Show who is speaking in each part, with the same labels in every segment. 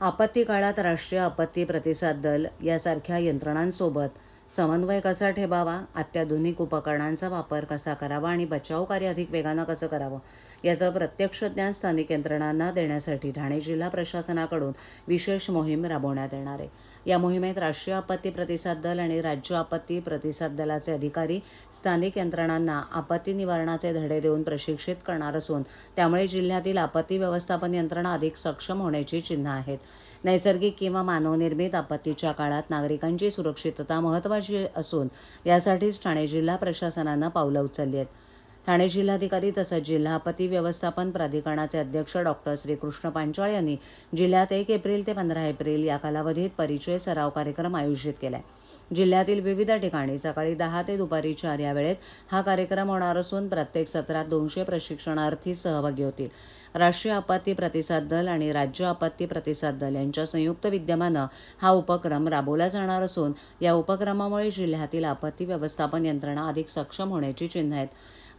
Speaker 1: आपत्ती काळात राष्ट्रीय आपत्ती प्रतिसाद दल यासारख्या यंत्रणांसोबत समन्वय कसा ठेवावा, अत्याधुनिक उपकरणांचा वापर कसा करावा आणि बचाव कार्य अधिक वेगानं कसं करावं याचं प्रत्यक्ष ज्ञान स्थानिक यंत्रणांना देण्यासाठी ठाणे जिल्हा प्रशासनाकडून विशेष मोहीम राबवण्यात येणार आहे। या मोहिमेत राष्ट्रीय आपत्ती प्रतिसाद दल आणि राज्य आपत्ती प्रतिसाद दलाचे अधिकारी स्थानिक यंत्रणांना आपत्ती निवारणाचे धडे देऊन प्रशिक्षित करणार असून त्यामुळे जिल्ह्यातील आपत्ती व्यवस्थापन यंत्रणा अधिक सक्षम होण्याची चिन्ह आहेत। नैसर्गिक किंवा मानवनिर्मित आपत्तीच्या काळात नागरिकांची सुरक्षितता महत्त्वाची असून यासाठीच ठाणे जिल्हा प्रशासनानं पावलं उचलली आहेत। ठाणे जिल्हाधिकारी तसंच जिल्हा आपत्ती व्यवस्थापन प्राधिकरणाचे अध्यक्ष डॉक्टर श्रीकृष्ण पांचाळ यांनी जिल्ह्यात 1 एप्रिल ते 15 एप्रिल या कालावधीत परिचय सराव कार्यक्रम आयोजित केलाय। जिल्ह्यातील विविध ठिकाणी सकाळी 10 ते दुपारी 4 या वेळेत हा कार्यक्रम होणार असून प्रत्येक सत्रात 200 प्रशिक्षणार्थी सहभागी होतील। राष्ट्रीय आपत्ती प्रतिसाद दल आणि राज्य आपत्ती प्रतिसाद दल यांच्या संयुक्त विद्यमानं हा उपक्रम राबवला जाणार असून या उपक्रमामुळे जिल्ह्यातील आपत्ती व्यवस्थापन यंत्रणा अधिक सक्षम होण्याची चिन्ह आहेत।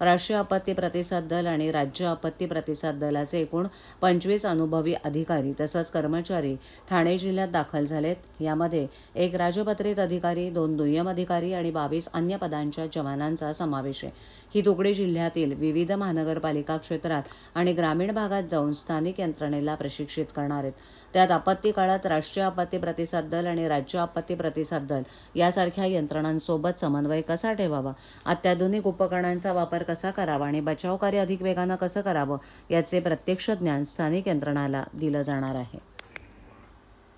Speaker 1: राष्ट्रीय आपत्ती प्रतिसाद दल आणि राज्य आपत्ती प्रतिसाद दलाचे एकूण 25 अनुभवी अधिकारी तसंच कर्मचारी ठाणे जिल्ह्यात दाखल झालेत। यामध्ये 1 राजपत्रित अधिकारी, 2 दुय्यम अधिकारी आणि 22 अन्य पदांच्या जवानांचा समावेश आहे। ही तुकडी जिल्ह्यातील विविध महानगरपालिका क्षेत्रात आणि ग्रामीण भागात जाऊन स्थानिक यंत्रणेला प्रशिक्षित करणार आहेत। त्यात आपत्ती काळात राष्ट्रीय आपत्ती प्रतिसाद दल आणि राज्य आपत्ती प्रतिसाद दल यासारख्या यंत्रणांसोबत समन्वय कसा ठेवावा, अत्याधुनिक उपकरणांचा वापर कसा करावा आणि बचाव कार्य अधिक वेगानं कसं करावं याचे प्रत्यक्ष ज्ञान स्थानिक यंत्रणाला दिलं जाणार आहे।